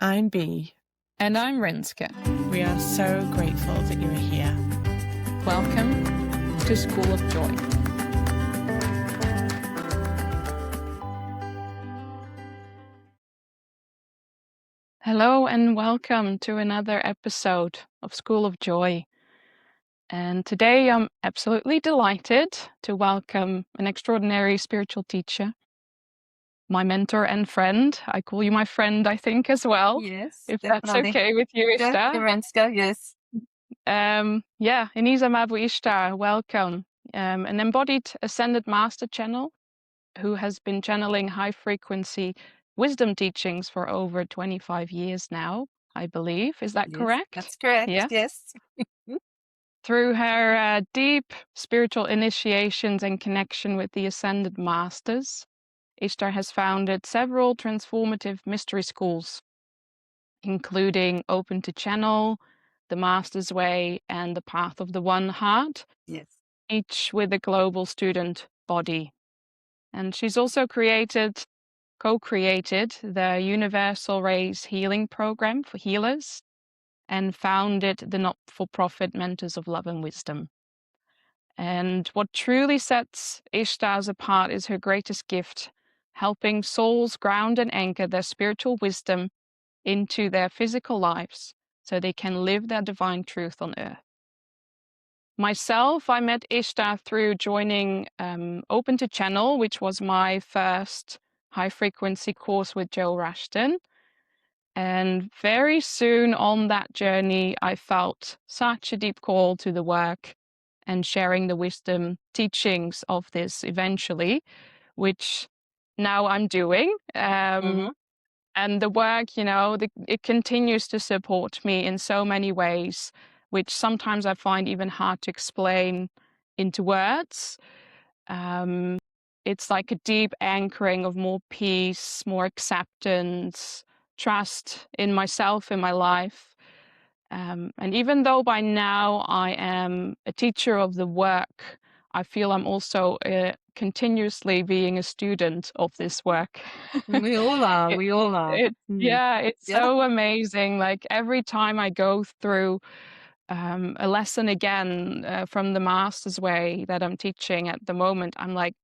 I'm Bee. And I'm Renske. We are so grateful that you are here. Welcome to School of Joy. Hello and welcome to another episode of School of Joy. And today I'm absolutely delighted to welcome an extraordinary spiritual teacher, my mentor and friend. I call you my friend, I think, as well. Yes, If definitely. that's okay with you, Ishtar. Renske, yes. Inisa Mabu Ishtar, welcome. An embodied ascended master channel who has been channeling high frequency wisdom teachings for over 25 years now, I believe. Is that Yes, correct? that's correct. Yeah. Yes. Through her deep spiritual initiations and connection with the ascended masters, Ishtar has founded several transformative mystery schools, including Open to Channel, The Master's Way, and The Path of the One Heart, Yes. each with a global student body. And she's also co-created the Universal Rays Healing Program for healers and founded the not-for-profit Mentors of Love and Wisdom. And what truly sets Ishtar's apart is her greatest gift, helping souls ground and anchor their spiritual wisdom into their physical lives so they can live their divine truth on earth. Myself, I met Ishtar through joining Open to Channel, which was my first high-frequency course with Joe Rushton. And very soon on that journey, I felt such a deep call to the work and sharing the wisdom teachings of this eventually, which now I'm doing. And the work, it continues to support me in so many ways, which sometimes I find even hard to explain into words. It's like a deep anchoring of more peace, more acceptance, trust in myself, in my life. And even though by now I am a teacher of the work, I feel I'm also continuously being a student of this work. We all are. We all are. It's so amazing. Like every time I go through a lesson again from the Master's Way that I'm teaching at the moment, I'm like,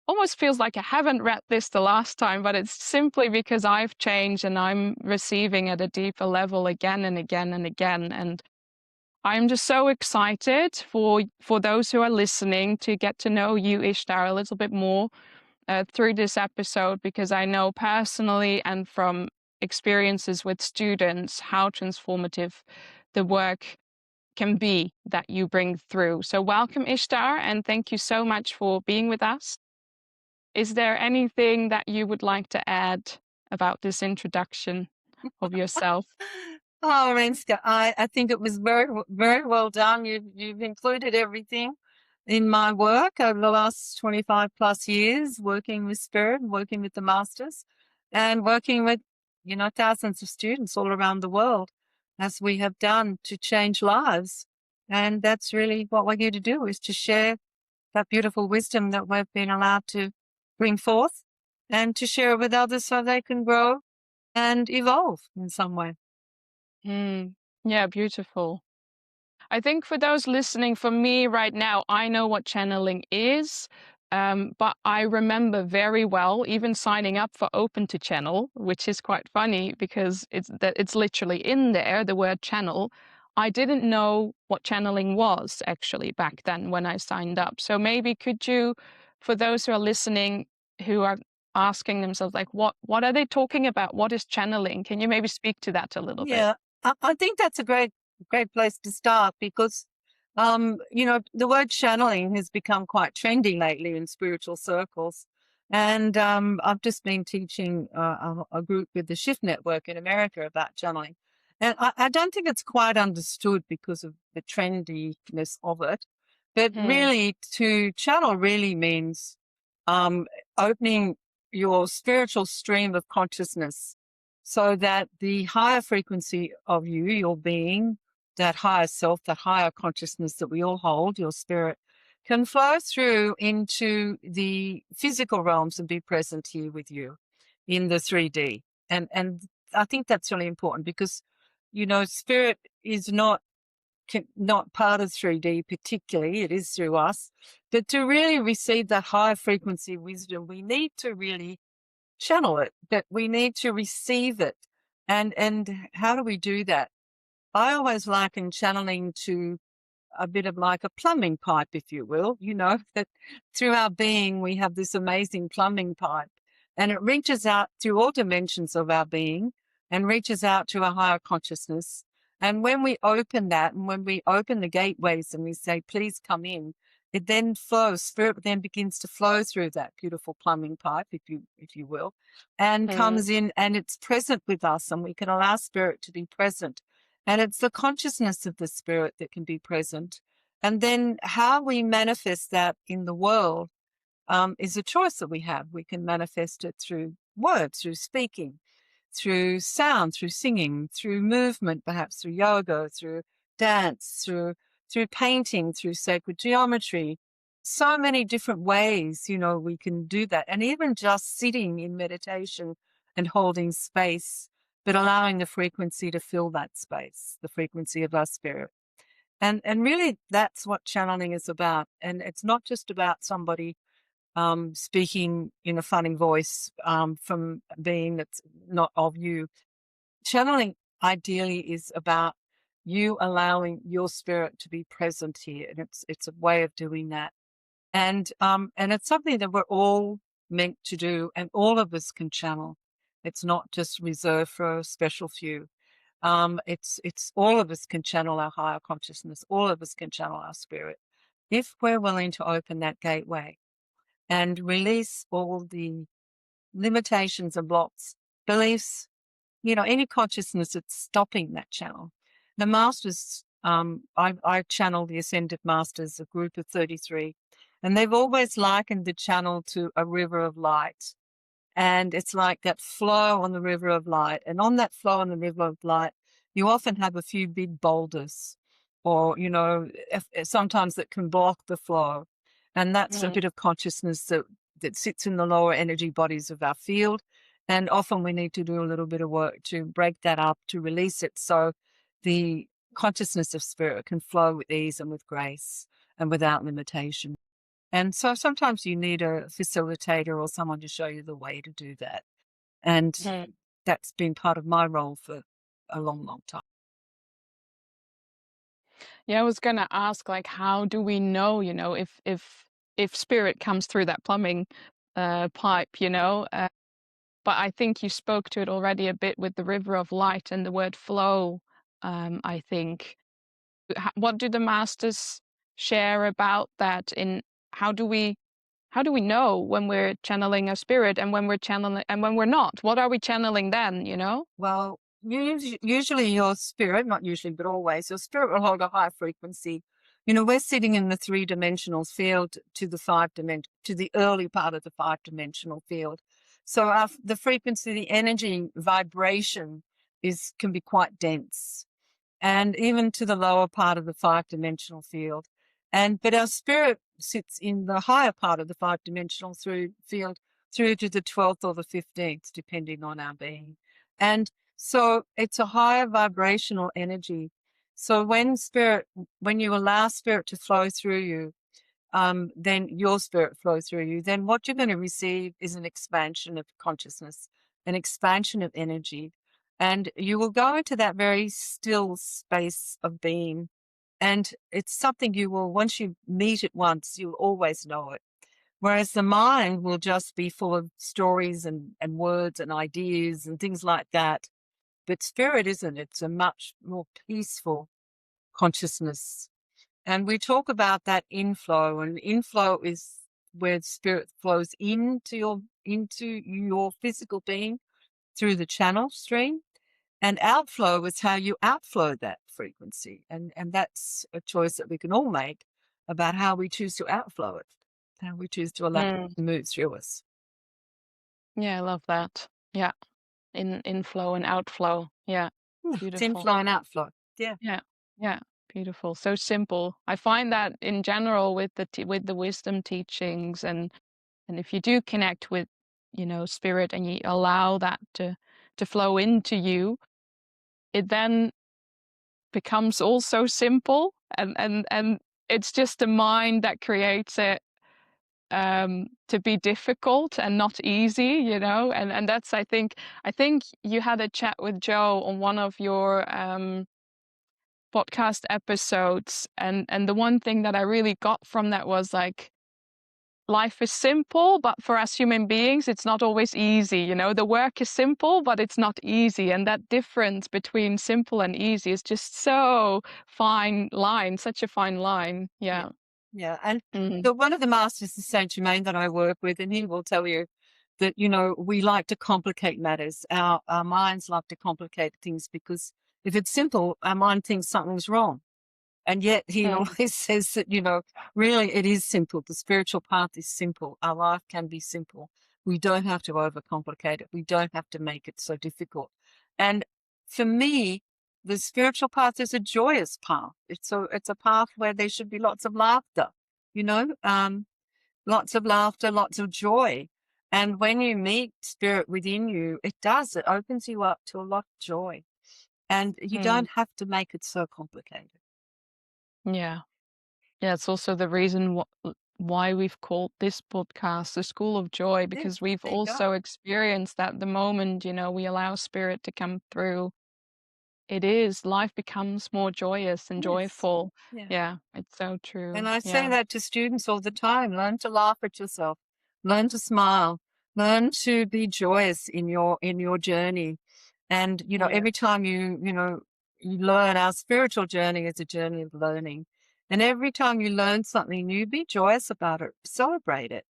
almost feels like I haven't read this the last time, but it's simply because I've changed and I'm receiving at a deeper level again and again and again. And I'm just so excited for those who are listening to get to know you, Ishtar, a little bit more through this episode, because I know personally and from experiences with students how transformative the work can be that you bring through. So welcome, Ishtar, and thank you so much for being with us. Is there anything that you would like to add about this introduction of yourself? Oh, Renske, I think it was very, very well done. You've included everything in my work over the last 25 plus years, working with spirit, working with the masters, and working with, thousands of students all around the world, as we have done to change lives. And that's really what we're here to do, is to share that beautiful wisdom that we've been allowed to bring forth and to share it with others so they can grow and evolve in some way. Yeah, beautiful. I think for those listening, for me right now, I know what channeling is, but I remember very well even signing up for Open to Channel, which is quite funny because it's literally in there, the word channel. I didn't know what channeling was actually back then when I signed up. So maybe could you, for those who are listening, who are asking themselves, like, what are they talking about? What is channeling? Can you maybe speak to that a little bit? Yeah, I think that's a great place to start because, the word channeling has become quite trendy lately in spiritual circles. And I've just been teaching a group with the Shift Network in America about channeling. And I don't think it's quite understood because of the trendiness of it. But really, to channel really means opening your spiritual stream of consciousness so that the higher frequency of you, your being, that higher self, that higher consciousness that we all hold, your spirit, can flow through into the physical realms and be present here with you in the 3D. And I think that's really important because, spirit is not part of 3D particularly, it is through us. But to really receive that higher frequency wisdom, we need to really channel it, but we need to receive it. And how do we do that? I always liken channeling to a bit of like a plumbing pipe, if you will, that through our being, we have this amazing plumbing pipe and it reaches out through all dimensions of our being and reaches out to a higher consciousness. And when we open that and when we open the gateways and we say, please come in, it then flows. Spirit then begins to flow through that beautiful plumbing pipe, if you will, and comes in and it's present with us and we can allow spirit to be present. And it's the consciousness of the spirit that can be present. And then how we manifest that in the world is a choice that we have. We can manifest it through words, through speaking, through sound, through singing, through movement, perhaps through yoga, through dance, through painting, through sacred geometry. So many different ways, we can do that. And even just sitting in meditation and holding space, but allowing the frequency to fill that space, the frequency of our spirit. And really that's what channeling is about. And it's not just about somebody speaking in a funny voice from a being that's not of you. Channeling ideally is about you allowing your spirit to be present here. And it's a way of doing that. And it's something that we're all meant to do and all of us can channel. It's not just reserved for a special few. It's all of us can channel our higher consciousness. All of us can channel our spirit if we're willing to open that gateway and release all the limitations and blocks, beliefs, any consciousness that's stopping that channel. The masters, I channel the Ascended Masters, a group of 33, and they've always likened the channel to a river of light. And it's like that flow on the river of light. And on that flow on the river of light, you often have a few big boulders or, sometimes that can block the flow. And that's a bit of consciousness that sits in the lower energy bodies of our field. And often we need to do a little bit of work to break that up, to release it so the consciousness of spirit can flow with ease and with grace and without limitation. And so sometimes you need a facilitator or someone to show you the way to do that. And that's been part of my role for a long, long time. Yeah, I was gonna ask, like, how do we know, if spirit comes through that plumbing pipe, but I think you spoke to it already a bit with the river of light and the word flow, I think. What do the masters share about that in how do we know when we're channeling a spirit and when we're channeling and when we're not? What are we channeling then, Well, usually your spirit, not usually, but always, your spirit will hold a high frequency. We're sitting in the 3-dimensional field to the early part of the 5-dimensional field. So the frequency, the energy vibration can be quite dense, and even to the lower part of the 5-dimensional field. But our spirit sits in the higher part of the 5-dimensional field through to the 12th or the 15th, depending on our being. And so it's a higher vibrational energy. So when you allow spirit to flow through you, then your spirit flows through you, then what you're going to receive is an expansion of consciousness, an expansion of energy. And you will go into that very still space of being. And it's something once you meet it once, you'll always know it. Whereas the mind will just be full of stories and words and ideas and things like that. But spirit isn't. It's a much more peaceful consciousness. And we talk about that inflow, and inflow is where spirit flows into your physical being through the channel stream. And outflow is how you outflow that frequency. And that's a choice that we can all make about how we choose to outflow it, how we choose to allow it to move through us. Yeah, I love that. Yeah. Inflow and outflow. Yeah. It's Beautiful. inflow and outflow. Yeah. Yeah. Yeah. Beautiful. So simple. I find that in general with the wisdom teachings and if you do connect with, spirit and you allow that to to flow into you, it then becomes all so simple, and it's just the mind that creates it to be difficult and not easy, you know. And that's, I think you had a chat with Joe on one of your podcast episodes, and the one thing that I really got from that was like, life is simple, but for us human beings, it's not always easy. You know, the work is simple, but it's not easy. And that difference between simple and easy is just so fine line, such a fine line. Yeah. Yeah. And Mm. one of the masters is Saint Germain that I work with, and he will tell you that, you know, we like to complicate matters. Our minds like to complicate things because if it's simple, our mind thinks something's wrong. And yet he Mm. always says that, you know, really it is simple. The spiritual path is simple. Our life can be simple. We don't have to overcomplicate it. We don't have to make it so difficult. And for me, the spiritual path is a joyous path. It's a path where there should be lots of laughter, you know, lots of laughter, lots of joy. And when you meet spirit within you, it opens you up to a lot of joy. And you don't have to make it so complicated. Yeah. Yeah, it's also the reason why we've called this podcast The School of Joy, because we've there you go. also experienced that the moment, you know, we allow spirit to come through, life becomes more joyous and Yes. joyful. Yeah. Yeah, it's so true. And I say Yeah. that to students all the time. Learn to laugh at yourself. Learn to smile. Learn to be joyous in your journey. And, you know, Yeah. every time you learn, our spiritual journey is a journey of learning. And every time you learn something new, be joyous about it. Celebrate it.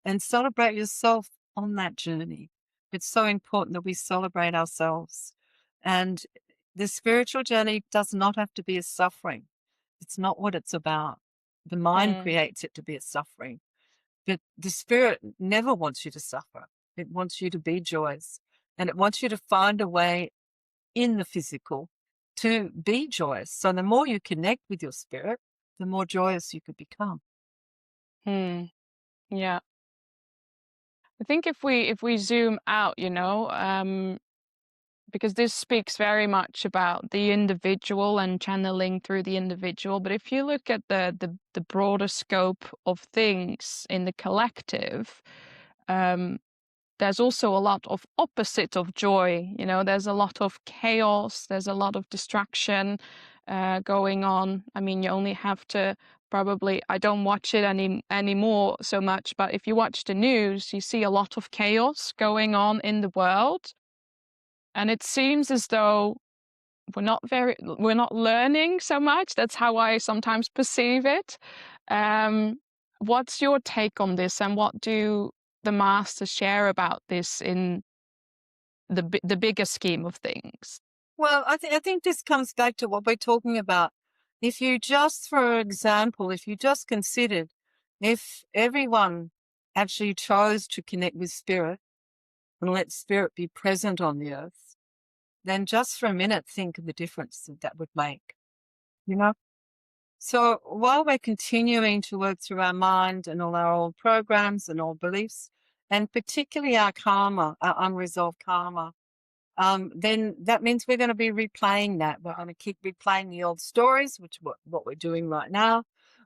And celebrate yourself on that journey. It's so important that we celebrate ourselves. And the spiritual journey does not have to be a suffering. It's not what it's about. The mind creates it to be a suffering. But the spirit never wants you to suffer. It wants you to be joyous. And it wants you to find a way in the physical to be joyous. So the more you connect with your spirit, the more joyous you could become. Yeah. I think if we zoom out, you know, because this speaks very much about the individual and channeling through the individual. But if you look at the broader scope of things in the collective, there's also a lot of opposite of joy. You know, there's a lot of chaos, there's a lot of distraction going on. I mean, you only have to probably, I don't watch it anymore so much, but if you watch the news, you see a lot of chaos going on in the world. And it seems as though we're not learning so much. That's how I sometimes perceive it. What's your take on this, and what do the masters share about this in the bigger scheme of things? Well, I think this comes back to what we're talking about. If you just, for example, if you just considered if everyone actually chose to connect with spirit and let spirit be present on the earth, then just for a minute think of the difference that would make, you know? So while we're continuing to work through our mind and all our old programs and old beliefs, and particularly our karma, our unresolved karma, then that means we're going to be replaying that. We're going to keep replaying the old stories, which is what we're doing right now.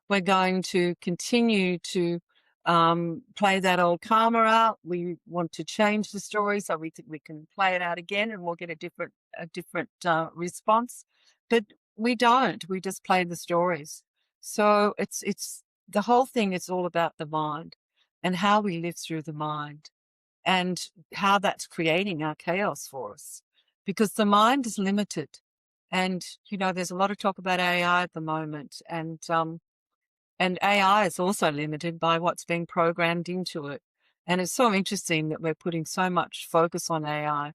We're going to continue to play that old karma out. We want to change the story, so we think we can play it out again, and we'll get a different response. But we don't. We just play the stories. So it's the whole thing is all about the mind and how we live through the mind, and how that's creating our chaos for us, because the mind is limited. And, you know, there's a lot of talk about AI at the moment, and AI is also limited by what's being programmed into it. And it's so interesting that we're putting so much focus on AI,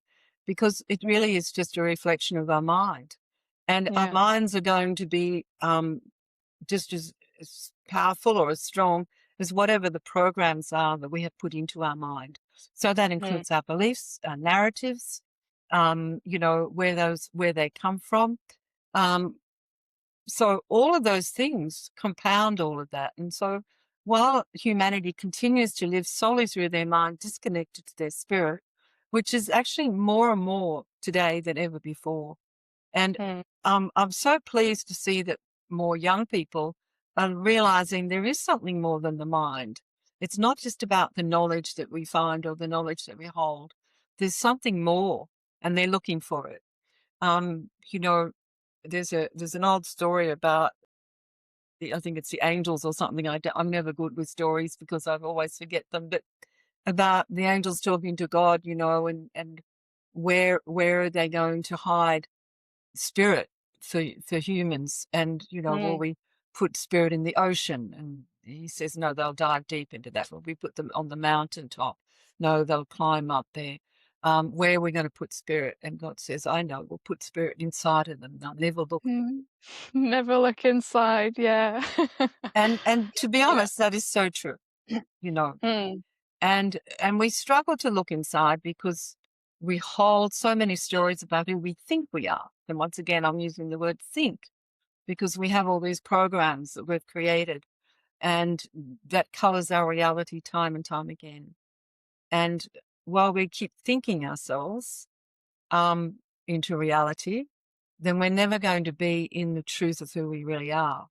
because it really is just a reflection of our mind. And our minds are going to be just as powerful or as strong as whatever the programs are that we have put into our mind. So that includes our beliefs, our narratives, you know, where they come from. So all of those things compound all of that. And so while humanity continues to live solely through their mind, disconnected to their spirit, which is actually more and more today than ever before. And Mm. I'm so pleased to see that more young people are realizing there is something more than the mind. It's not just about the knowledge that we find or the knowledge that we hold. There's something more, and they're looking for it. You know, there's an old story about I think it's the angels or something. I'm never good with stories because I always forget them, but about the angels talking to God, you know, and where are they going to hide spirit for humans? And, you know, will Mm. we put spirit in the ocean? And he says, no, they'll dive deep into that. Will we put them on the mountaintop? No, they'll climb up there. Where are we going to put spirit? And God says, I know, we'll put spirit inside of them. They'll never look. Mm. Never look inside. Yeah. And to be Yeah. honest, that is so true, you know. Mm. And we struggle to look inside because we hold so many stories about who we think we are. And once again, I'm using the word think because we have all these programs that we've created and that colors our reality time and time again. And while we keep thinking ourselves into reality, then we're never going to be in the truth of who we really are.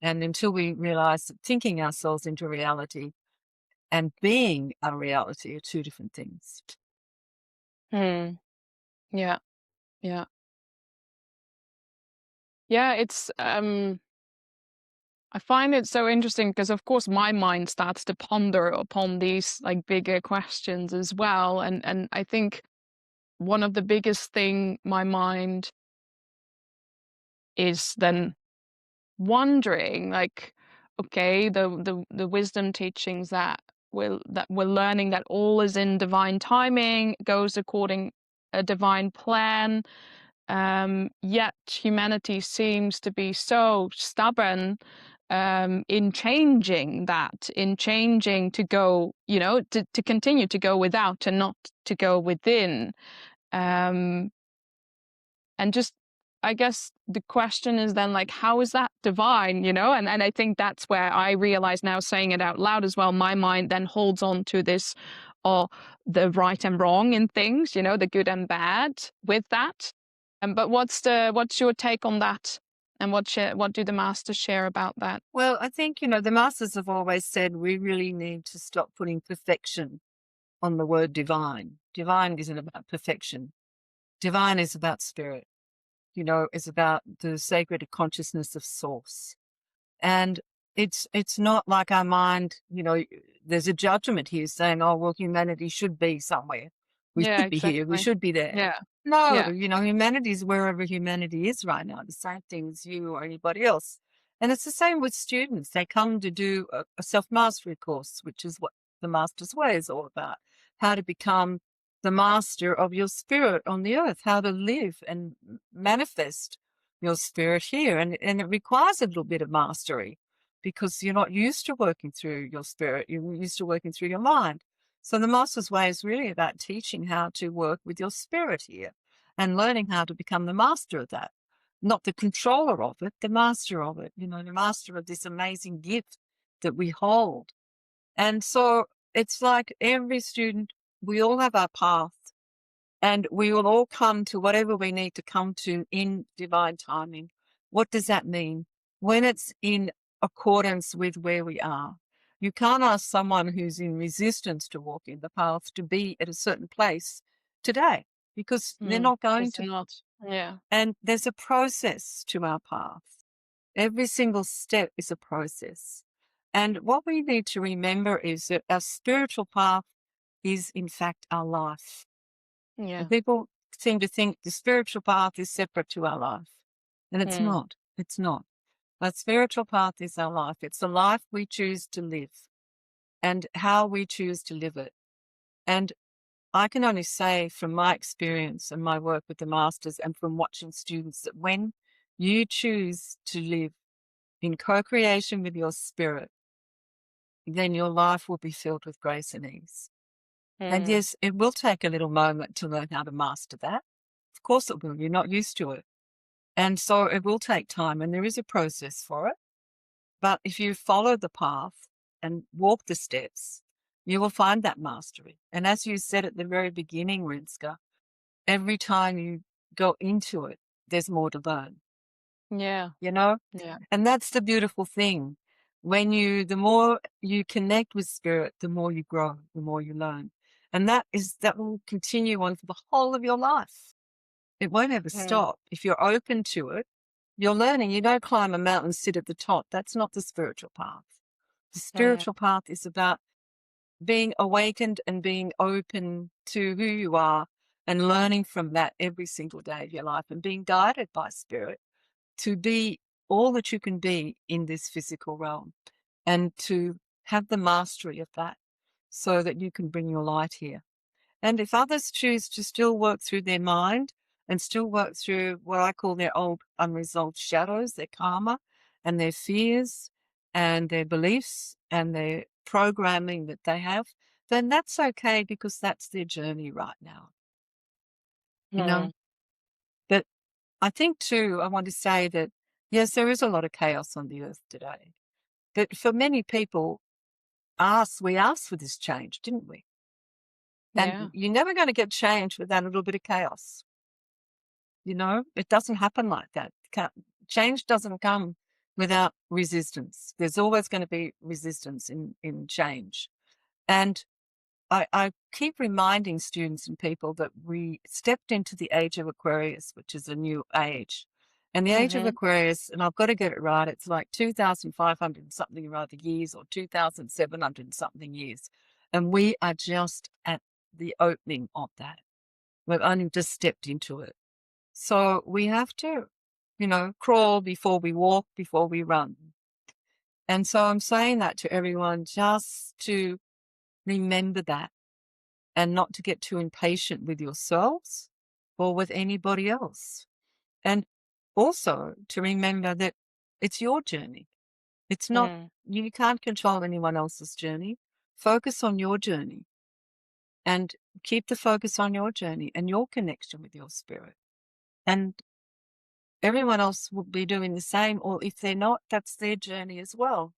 And until we realize that thinking ourselves into reality and being a reality are two different things. Mm. Yeah. Yeah. Yeah. I find it so interesting because, of course, my mind starts to ponder upon these like bigger questions as well. And I think one of the biggest thing my mind is then wondering, like, okay, the wisdom teachings that we're learning that all is in divine timing, goes according a divine plan. Yet humanity seems to be so stubborn in changing that, in changing to go, you know, to continue to go without and not to go within. Um, and just, I guess the question is then like, how is that divine, you know? And I think that's where I realize now, saying it out loud as well, my mind then holds on to this, or the right and wrong in things, you know, the good and bad with that. But what's your take on that? And what do the masters share about that? Well, I think, you know, the masters have always said we really need to stop putting perfection on the word divine. Divine isn't about perfection. Divine is about spirit, you know, it's about the sacred consciousness of source. And it's not like our mind, you know, there's a judgment here saying, oh, well, humanity should be somewhere. We Yeah, should be here. We exactly. should be there. Yeah. No, Yeah. you know, humanity is wherever humanity is right now, the same thing as you or anybody else. And it's the same with students. They come to do a self-mastery course, which is what the Master's Way is all about. How to become the master of your spirit on the earth, how to live and manifest your spirit here. And it requires a little bit of mastery because you're not used to working through your spirit. You're used to working through your mind. So the Master's Way is really about teaching how to work with your spirit here and learning how to become the master of that, not the controller of it, the master of it, you know, the master of this amazing gift that we hold. And so it's like every student, we all have our path and we will all come to whatever we need to come to in divine timing. What does that mean? When it's in accordance with where we are. You can't ask someone who's in resistance to walking the path to be at a certain place today because they're not going Is to. it not? Yeah. And there's a process to our path. Every single step is a process. And what we need to remember is that our spiritual path is, in fact, our life. Yeah. And people seem to think the spiritual path is separate to our life. And it's Mm. not. It's not. Our spiritual path is our life. It's the life we choose to live and how we choose to live it. And I can only say from my experience and my work with the masters and from watching students that when you choose to live in co-creation with your spirit, then your life will be filled with grace and ease. And Mm. yes, it will take a little moment to learn how to master that. Of course it will. You're not used to it. And so it will take time and there is a process for it. But if you follow the path and walk the steps you will find that mastery. And as you said at the very beginning, Rinska, every time you go into it, there's more to learn, Yeah. you know? Yeah. And that's the beautiful thing. The more you connect with spirit, the more you grow, the more you learn. And that will continue on for the whole of your life. It won't ever stop. If you're open to it, you're learning. You don't climb a mountain, sit at the top. That's not the spiritual path. The spiritual path is about being awakened and being open to who you are and learning from that every single day of your life and being guided by spirit to be all that you can be in this physical realm and to have the mastery of that so that you can bring your light here. And if others choose to still work through their mind and still work through what I call their old unresolved shadows, their karma and their fears and their beliefs and their programming that they have, then that's okay because that's their journey right now. You know? But I think too, I want to say that, yes, there is a lot of chaos on the earth today. But for many people, we asked for this change, didn't we? Yeah. And you're never going to get change without a little bit of chaos. You know, it doesn't happen like that. Change doesn't come without resistance. There's always going to be resistance in change. And I keep reminding students and people that we stepped into the age of Aquarius, which is a new age. And the age of Aquarius, and I've got to get it right, it's like 2,500 and something or other years or 2,700 and something years. And we are just at the opening of that. We've only just stepped into it. So we have to, crawl before we walk, before we run. And so I'm saying that to everyone just to remember that and not to get too impatient with yourselves or with anybody else. And also to remember that it's your journey. It's not, you can't control anyone else's journey. Focus on your journey and keep the focus on your journey and your connection with your spirit. And everyone else will be doing the same, or if they're not, that's their journey as well.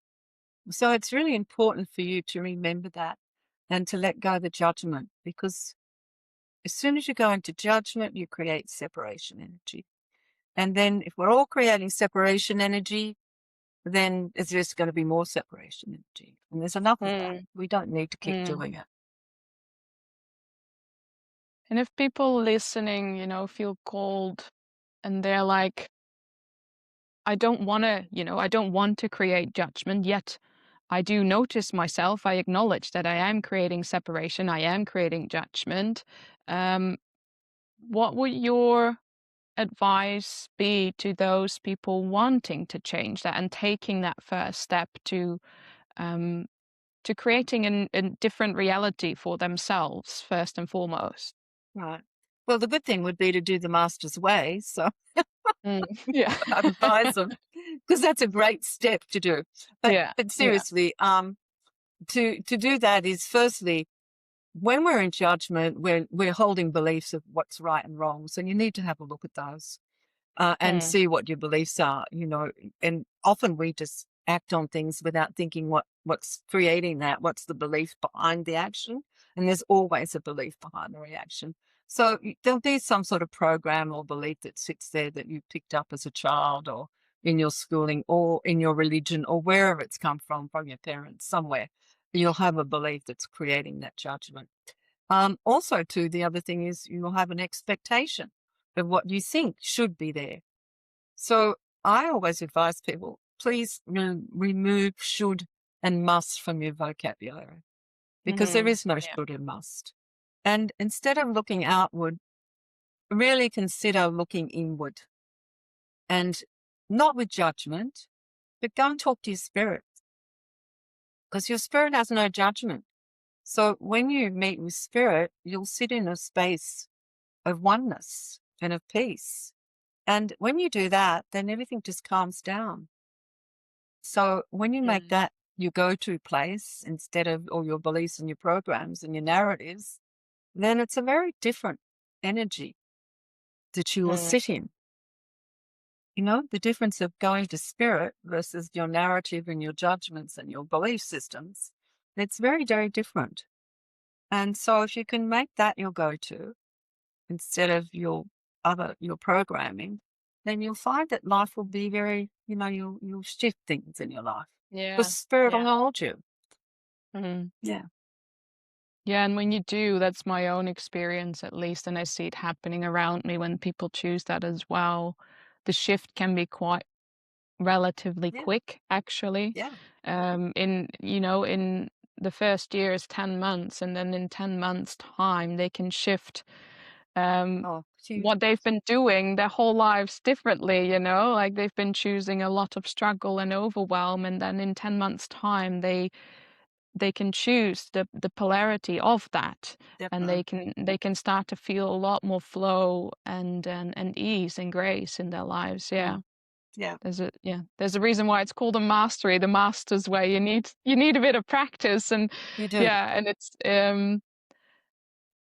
So it's really important for you to remember that and to let go of the judgment, because as soon as you go into judgment, you create separation energy. And then if we're all creating separation energy, then it's just going to be more separation energy. And there's enough of that. We don't need to keep doing it. And if people listening, feel called and they're like, I don't want to create judgment, yet I do notice myself. I acknowledge that I am creating separation. I am creating judgment. What would your advice be to those people wanting to change that and taking that first step to creating a different reality for themselves first and foremost? Right. Well, the good thing would be to do the master's way. So Yeah. I'd advise them, because that's a great step to do. But, Yeah. but seriously, to do that is, firstly, when we're in judgment, we're holding beliefs of what's right and wrong. So you need to have a look at those and see what your beliefs are, and often we just act on things without thinking what's creating that, what's the belief behind the action. And there's always a belief behind the reaction. So there'll be some sort of program or belief that sits there that you picked up as a child or in your schooling or in your religion or wherever it's come from your parents, somewhere. You'll have a belief that's creating that judgment. Also, too, the other thing is you'll have an expectation of what you think should be there. So I always advise people, please remove should and must from your vocabulary, because there is no should and must. And instead of looking outward, really consider looking inward, and not with judgment, but go and talk to your spirit, because your spirit has no judgment. So when you meet with spirit, you'll sit in a space of oneness and of peace. And when you do that, then everything just calms down. So when you make that your go-to place instead of all your beliefs and your programs and your narratives, then it's a very different energy that you will sit in. The difference of going to spirit versus your narrative and your judgments and your belief systems It's very, very different. And so if you can make that your go-to instead of your programming, then you'll find that life will be very, you'll shift things in your life. The Yeah. spirit will Yeah. hold you. Mhm. Yeah. Yeah, and when you do, that's my own experience at least, and I see it happening around me when people choose that as well. The shift can be quite relatively Yeah. quick, actually. Yeah. In the first year is 10 months, and then in 10 months' time, they can shift um, Oh, huge. what they've been doing their whole lives differently, like they've been choosing a lot of struggle and overwhelm, and then in 10 months' time, they can choose the polarity of that, and Definitely. they can start to feel a lot more flow and ease and grace in their lives. Yeah. Mm. Yeah. There's a reason why it's called a mastery, the master's way. You need a bit of practice, and You do. yeah, and it's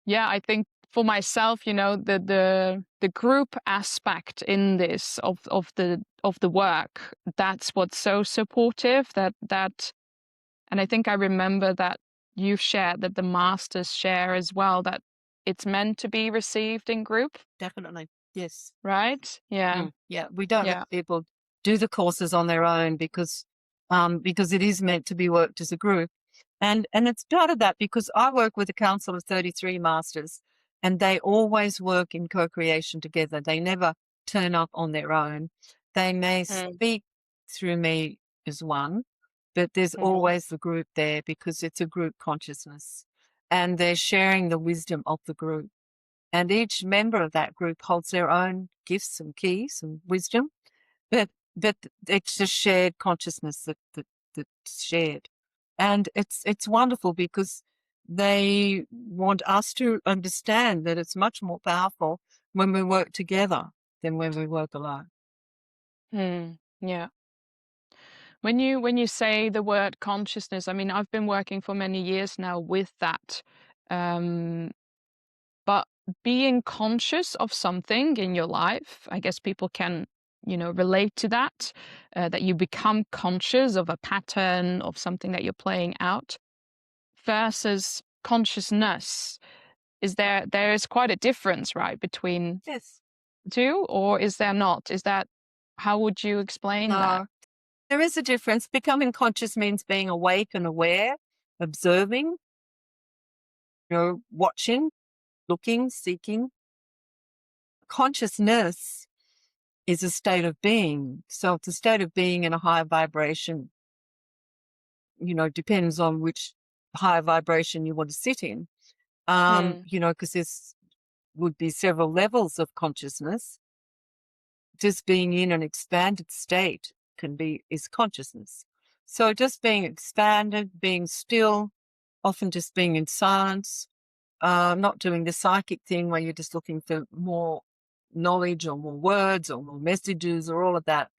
yeah, I think for myself, the group aspect in this of the work, that's what's so supportive, and I think I remember that you shared that the masters share as well, that it's meant to be received in group, Definitely. Yes. right? Yeah. Yeah. We don't let Yeah. people do the courses on their own because it is meant to be worked as a group. And it's part of that because I work with a council of 33 masters and they always work in co-creation together. They never turn up on their own. They may Mm, speak through me as one, but there's mhm, always the group there because it's a group consciousness and they're sharing the wisdom of the group. And each member of that group holds their own gifts and keys and wisdom, but but it's a shared consciousness that's shared. And it's wonderful because they want us to understand that it's much more powerful when we work together than when we work alone. yeah. When you say the word consciousness, I mean, I've been working for many years now with that. Um, but being conscious of something in your life, I guess people can, relate to that, that you become conscious of a pattern of something that you're playing out versus consciousness. There is quite a difference, right, between Yes. the two, or is there not? How would you explain that? No, there is a difference. Becoming conscious means being awake and aware, observing, watching, looking, seeking. Consciousness is a state of being. So it's a state of being in a higher vibration, depends on which higher vibration you want to sit in. Mm, Because there's would be several levels of consciousness. Just being in an expanded state is consciousness. So just being expanded, being still, often just being in silence, not doing the psychic thing where you're just looking for more knowledge or more words or more messages or all of that.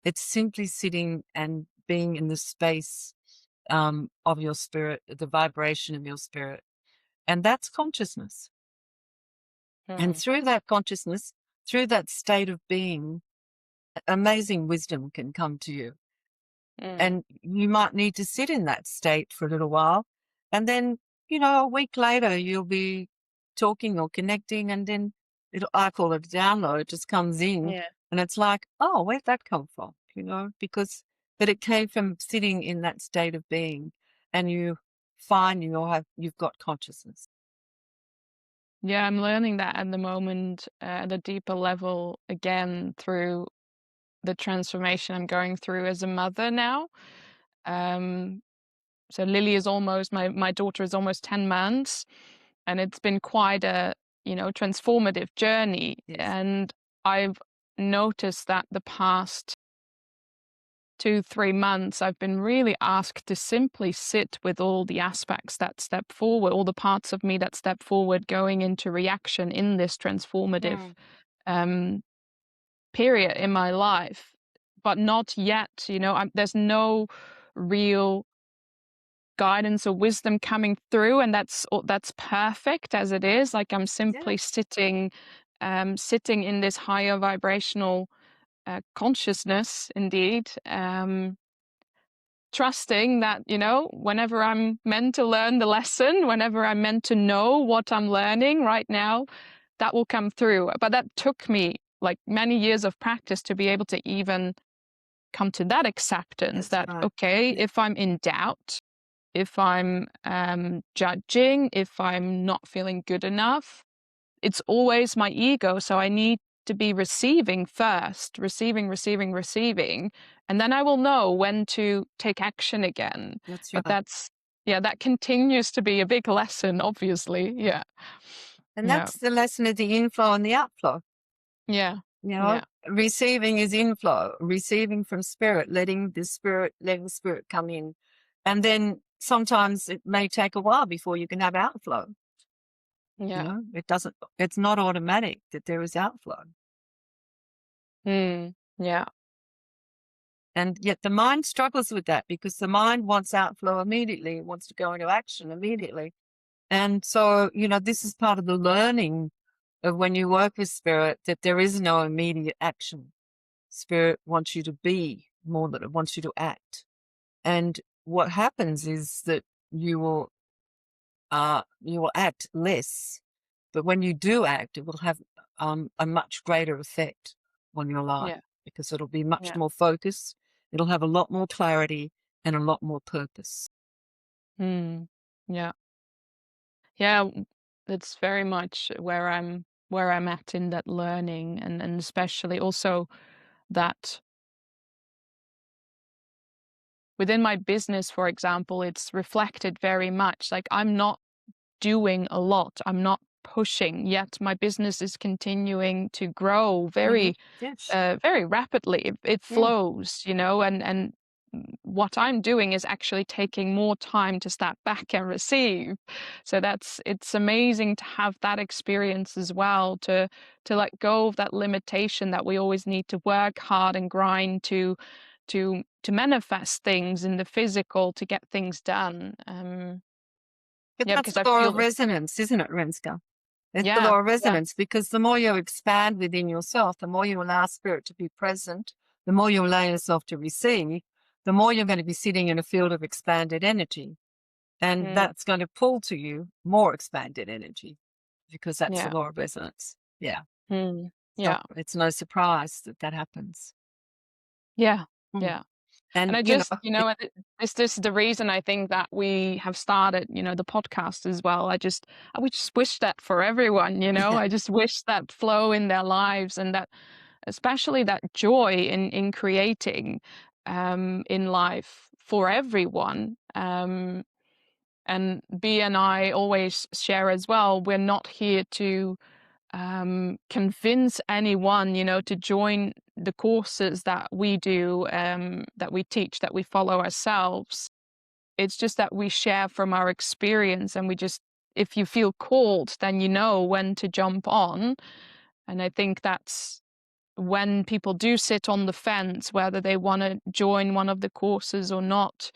It's simply sitting and being in the space of your spirit, the vibration of your spirit. And that's consciousness. And mm, through that consciousness, through that state of being, amazing wisdom can come to you. mm. And you might need to sit in that state for a little while. And then, a week later, you'll be talking or connecting. And then I call it a download, it just comes in. Yeah. And it's like, oh, where'd that come from? But it came from sitting in that state of being. And you find you've got consciousness. Yeah, I'm learning that at the moment at a deeper level again through the transformation I'm going through as a mother now. Um, so Lily is almost my daughter is almost 10 months, and it's been quite a, transformative journey. Yes. And I've noticed that the past 2, 3 months, I've been really asked to simply sit with all the aspects that step forward, all the parts of me that step forward, going into reaction in this transformative Mm. um, period in my life, but not yet. There's no real guidance or wisdom coming through, and that's perfect as it is. Like I'm Yeah. simply sitting in this higher vibrational consciousness, indeed. trusting that, whenever I'm meant to learn the lesson, whenever I'm meant to know what I'm learning right now, that will come through. But that took me like many years of practice to be able to even come to that acceptance That's that, right. okay, Yeah. if I'm in doubt, if I'm judging, if I'm not feeling good enough, it's always my ego. So I need to be receiving first, receiving, and then I will know when to take action again. That's But right. that continues to be a big lesson, obviously. Yeah. And Yeah. that's the lesson of the inflow and the outflow. Yeah. You know, Yeah. receiving is inflow, receiving from spirit, letting the spirit come in. And then sometimes it may take a while before you can have outflow. Yeah. It's not automatic that there is outflow. Yeah. And yet the mind struggles with that because the mind wants outflow immediately, it wants to go into action immediately. And so, this is part of the learning of when you work with spirit, that there is no immediate action. Spirit wants you to be more than it wants you to act. And what happens is that you will act less, but when you do act, it will have a much greater effect on your life Yeah. because it'll be much Yeah. more focused. It'll have a lot more clarity and a lot more purpose. Yeah. Yeah. It's very much where I'm at in that learning, and especially also that within my business, for example, it's reflected very much. Like, I'm not doing a lot. I'm not pushing, yet my business is continuing to grow very, Yes. very rapidly. It Yeah. flows, and what I'm doing is actually taking more time to step back and receive. So it's amazing to have that experience as well, to let go of that limitation that we always need to work hard and grind to manifest things in the physical, to get things done. But Yeah, that's because the I law of feel, resonance, isn't it, Renska? It's the yeah, law of yeah, resonance because the more you expand within yourself, the more you allow spirit to be present, the more you allow yourself to receive, the more you're going to be sitting in a field of expanded energy. And mm, that's going to pull to you more expanded energy because that's the yeah, law of resonance. Yeah. mm, So yeah, it's no surprise that that happens. yeah, Mm. yeah. And And, I just, this is the reason I think that we have started, the podcast as well. I would just wish that for everyone, yeah, I just wish that flow in their lives, and that, especially that joy in creating, in life for everyone. And B and I always share as well, we're not here to convince anyone, to join the courses that we do, that we teach, that we follow ourselves. It's just that we share from our experience, and we just, if you feel called, then you know when to jump on. And I think that's when people do sit on the fence, whether they want to join one of the courses or not,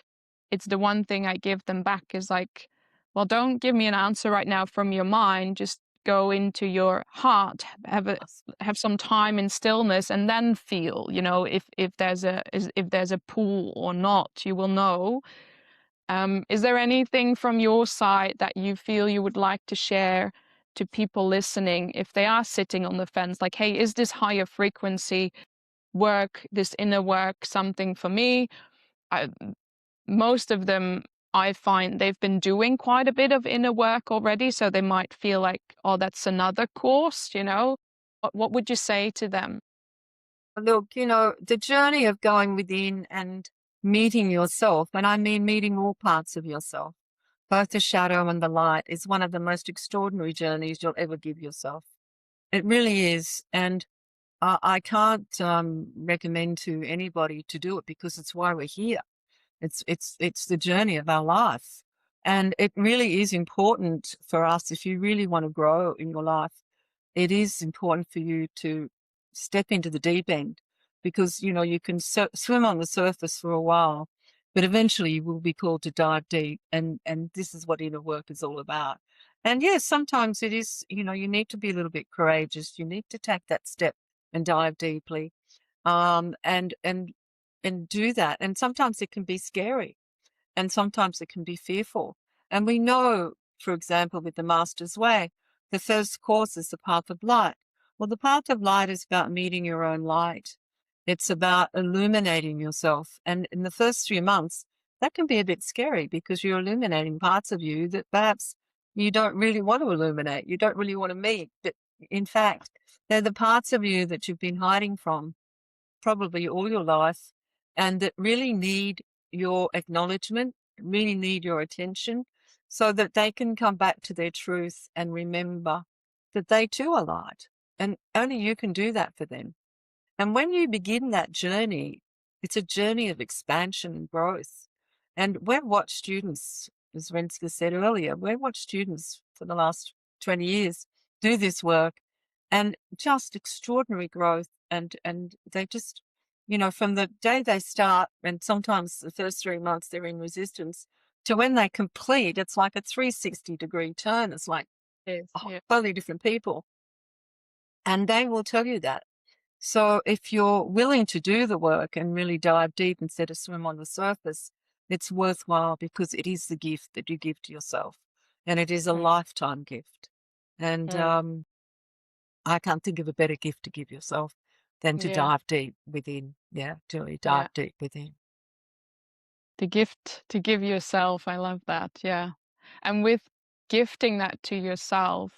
it's the one thing I give them back is like, well, don't give me an answer right now from your mind. Just go into your heart, have some time in stillness, and then feel. If there's a pull or not, you will know. Is there anything from your side that you feel you would like to share to people listening if they are sitting on the fence? Like, hey, is this higher frequency work, this inner work, something for me? I, Most of them, I find they've been doing quite a bit of inner work already, so they might feel like, oh, that's another course. What would you say to them? look, the journey of going within and meeting yourself, and I mean meeting all parts of yourself, both the shadow and the light, is one of the most extraordinary journeys you'll ever give yourself. It really is. And I can't recommend to anybody to do it because it's why we're here. It's the journey of our life. And it really is important for us, if you really want to grow in your life, it is important for you to step into the deep end because, you can swim on the surface for a while, but eventually you will be called to dive deep. And this is what inner work is all about. And yes, sometimes it is, you need to be a little bit courageous. You need to take that step and dive deeply. And and do that. And sometimes it can be scary, and sometimes it can be fearful. And we know, for example, with the Master's Way, the first course is the path of light. Well, the path of light is about meeting your own light. It's about illuminating yourself. And in the first 3 months, that can be a bit scary because you're illuminating parts of you that perhaps you don't really want to illuminate. You don't really want to meet. But in fact, they're the parts of you that you've been hiding from probably all your life and that really need your acknowledgement, really need your attention so that they can come back to their truth and remember that they too are light. And only you can do that for them. And when you begin that journey, it's a journey of expansion and growth. And we've watched students, as Renske said earlier, we've watched students for the last 20 years do this work and just extraordinary growth. And they just, from the day they start, and sometimes the first 3 months they're in resistance, to when they complete, it's like a 360-degree turn. It's like totally different people. And they will tell you that. So if you're willing to do the work and really dive deep instead of swim on the surface, it's worthwhile because it is the gift that you give to yourself. And it is a lifetime gift. And I can't think of a better gift to give yourself than to dive deep within. Yeah, to really dive deep within. The gift to give yourself. I love that. Yeah. And with gifting that to yourself,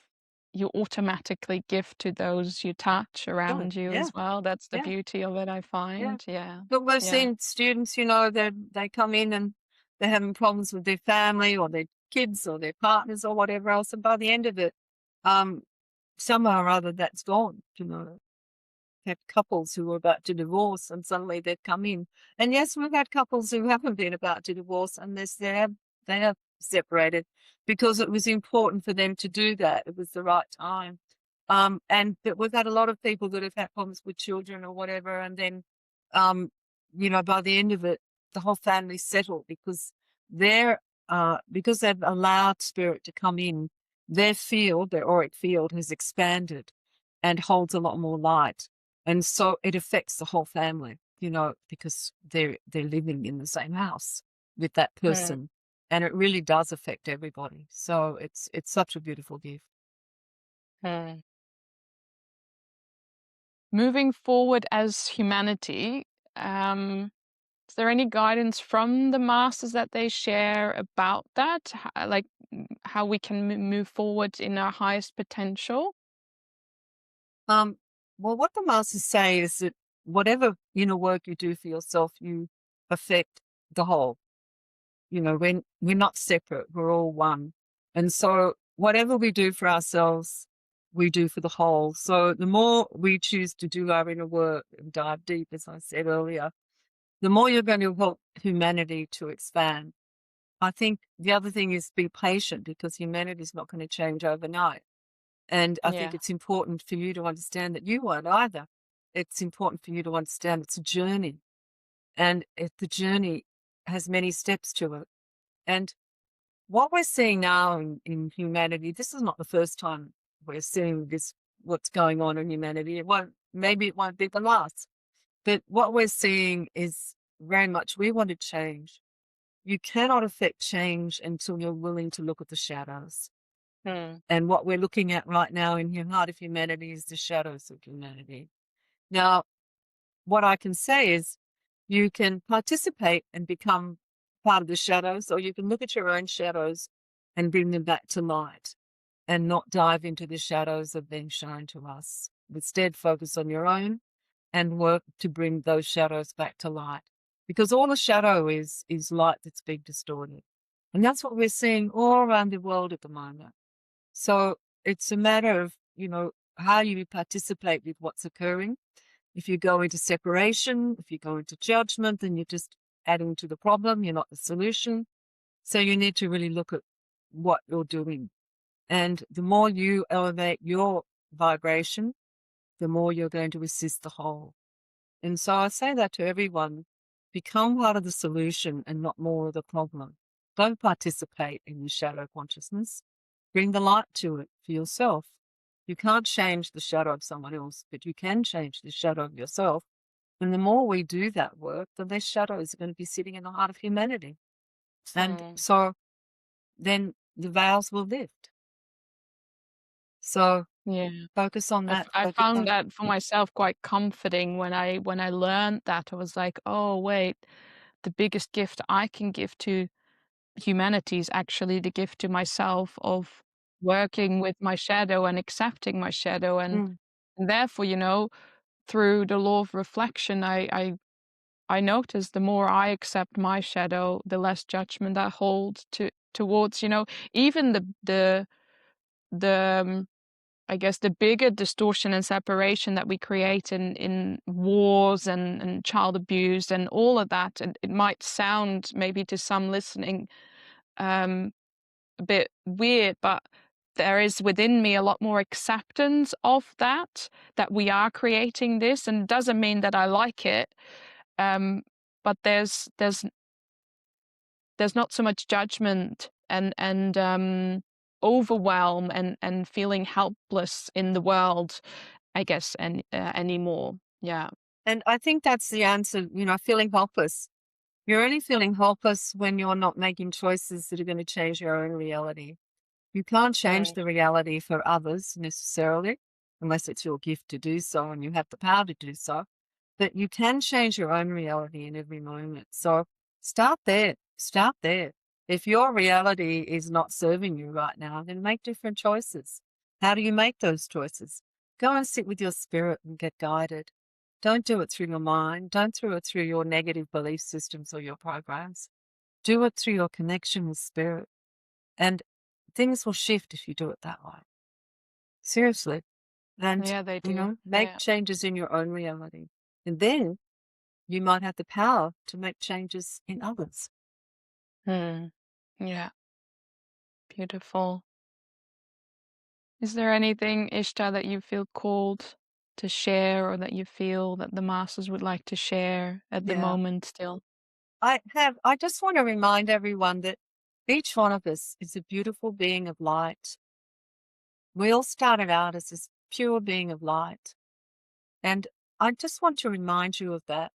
you automatically gift to those you touch around you as well. That's the beauty of it, I find. Yeah. Look, we've seen students, they come in and they're having problems with their family or their kids or their partners or whatever else. And by the end of it, somehow or other that's gone, Had couples who were about to divorce and suddenly they've come in. And yes, we've had couples who haven't been about to divorce unless they have separated because it was important for them to do that. It was the right time. But we've had a lot of people that have had problems with children or whatever. And then, by the end of it, the whole family's settled because because they've allowed spirit to come in, their auric field has expanded and holds a lot more light. And so it affects the whole family, because they're living in the same house with that person. And it really does affect everybody. So it's such a beautiful gift. Moving forward as humanity, is there any guidance from the masters that they share about that? Like how we can move forward in our highest potential? Well, what the masters say is that whatever inner work you do for yourself, you affect the whole. When we're not separate, we're all one. And so whatever we do for ourselves, we do for the whole. So the more we choose to do our inner work and dive deep, as I said earlier, the more you're going to help humanity to expand. I think the other thing is be patient because humanity is not going to change overnight. And I think it's important for you to understand that you won't either. It's important for you to understand it's a journey. And the journey has many steps to it. And what we're seeing now in humanity, this is not the first time we're seeing this, what's going on in humanity. Maybe it won't be the last. But what we're seeing is very much we want to change. You cannot affect change until you're willing to look at the shadows. And what we're looking at right now in the heart of humanity is the shadows of humanity. Now, what I can say is you can participate and become part of the shadows, or you can look at your own shadows and bring them back to light and not dive into the shadows of being shown to us. Instead, focus on your own and work to bring those shadows back to light. Because all a shadow is light that's being distorted. And that's what we're seeing all around the world at the moment. So it's a matter of, how you participate with what's occurring. If you go into separation, if you go into judgment, then you're just adding to the problem. You're not the solution. So you need to really look at what you're doing. And the more you elevate your vibration, the more you're going to assist the whole. And so I say that to everyone, become part of the solution and not more of the problem. Don't participate in the shadow consciousness. Bring the light to it for yourself. You can't change the shadow of someone else, but you can change the shadow of yourself. And the more we do that work, the less shadows are going to be sitting in the heart of humanity. And so then the veils will lift. So Yeah. focus on that. I Focus found on, that for myself quite comforting when I learned that. I was like, "Oh, wait, the biggest gift I can give to humanity is actually the gift to myself of working with my shadow and accepting my shadow." Mm. And therefore, through the law of reflection, I notice the more I accept my shadow, the less judgment I hold towards, even the I guess the bigger distortion and separation that we create in wars and child abuse and all of that. And it might sound maybe to some listening um, a bit weird, but there is within me a lot more acceptance of that we are creating this, and it doesn't mean that I like it. But there's not so much judgment and overwhelm and feeling helpless in the world, I guess, and anymore. Yeah. and I think that's the answer, feeling helpless. You're only feeling helpless when you're not making choices that are going to change your own reality. You can't change Right. the reality for others necessarily, unless it's your gift to do so and you have the power to do so. But you can change your own reality in every moment. So start there. Start there. If your reality is not serving you right now, then make different choices. How do you make those choices? Go and sit with your spirit and get guided. Don't do it through your mind. Don't do it through your negative belief systems or your programs. Do it through your connection with spirit. And things will shift if you do it that way. Seriously. And, Yeah, they do. make Yeah. changes in your own reality. And then you might have the power to make changes in others. Hmm. Yeah. Beautiful. Is there anything, Ishtar, that you feel called to share or that you feel that the masters would like to share at the Yeah. moment still? I just want to remind everyone that each one of us is a beautiful being of light. We all started out as this pure being of light. And I just want to remind you of that.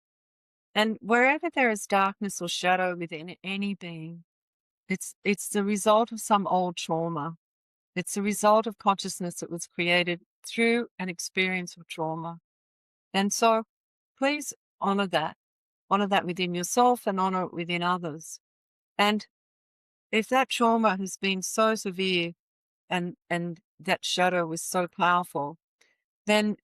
And wherever there is darkness or shadow within any being, it's the result of some old trauma. It's the result of consciousness that was created through an experience of trauma. And so please honor that. Honor that within yourself and honor it within others. And if that trauma has been so severe and that shadow was so powerful, then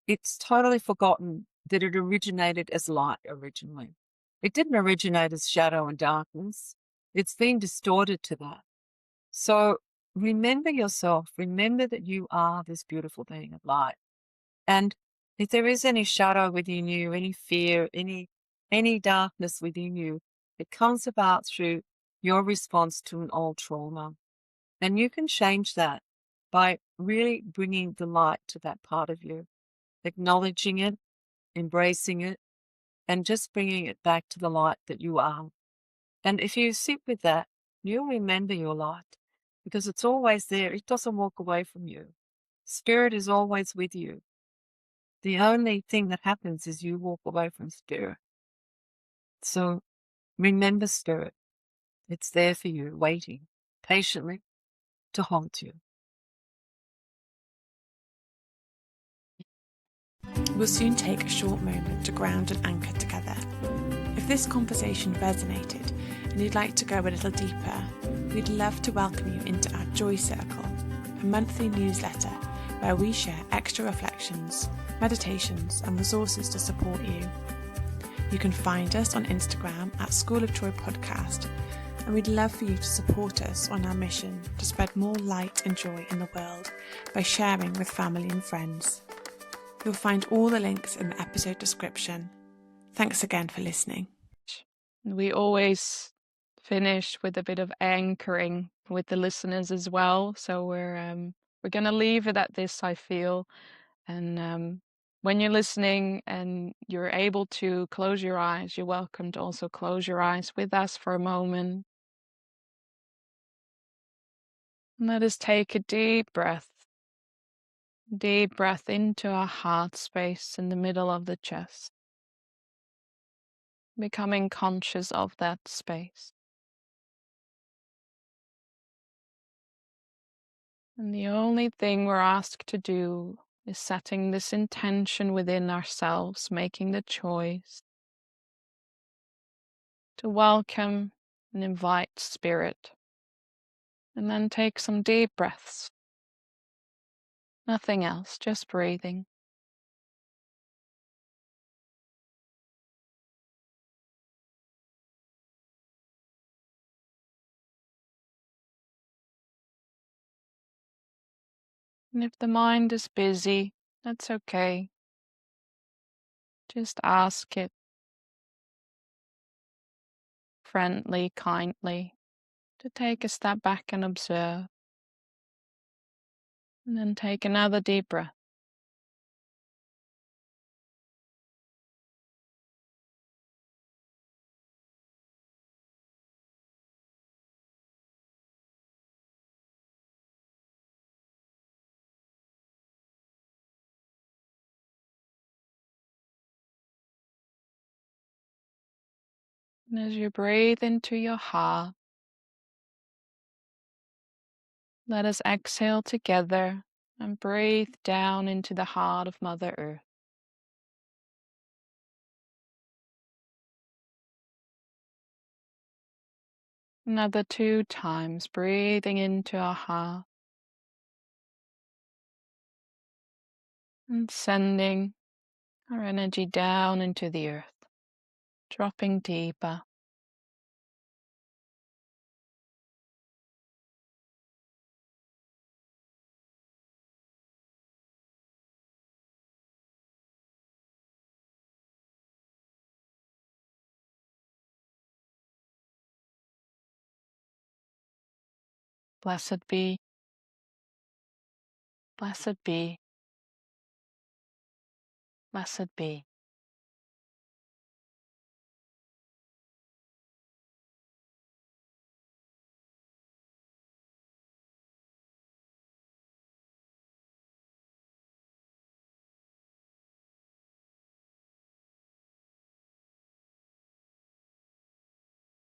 it's totally forgotten that it originated as light originally. It didn't originate as shadow and darkness. It's been distorted to that. So remember yourself. Remember that you are this beautiful being of light. And if there is any shadow within you, any fear, any darkness within you, it comes about through your response to an old trauma. And you can change that by really bringing the light to that part of you, acknowledging it, embracing it, and just bringing it back to the light that you are. And if you sit with that, you'll remember your light because it's always there. It doesn't walk away from you. Spirit is always with you. The only thing that happens is you walk away from spirit. So remember spirit. It's there for you, waiting patiently to hold you. We'll soon take a short moment to ground and anchor together. If this conversation resonated and you'd like to go a little deeper, we'd love to welcome you into our Joy Circle, a monthly newsletter where we share extra reflections, meditations, and resources to support you. You can find us on Instagram at School of Joy Podcast, and we'd love for you to support us on our mission to spread more light and joy in the world by sharing with family and friends. You'll find all the links in the episode description. Thanks again for listening. We always finish with a bit of anchoring with the listeners as well. So we're going to leave it at this, I feel. And when you're listening and you're able to close your eyes, you're welcome to also close your eyes with us for a moment. And let us take a deep breath. Deep breath into our heart space in the middle of the chest. becoming conscious of that space. And the only thing we're asked to do is setting this intention within ourselves, making the choice to welcome and invite spirit. And then take some deep breaths. Nothing else, just breathing. And if the mind is busy, that's okay. Just ask it friendly, kindly to take a step back and observe. And then take another deep breath. And as you breathe into your heart, let us exhale together and breathe down into the heart of Mother Earth. Another 2 times, breathing into our heart and sending our energy down into the earth, dropping deeper. Blessed be, blessed be, blessed be.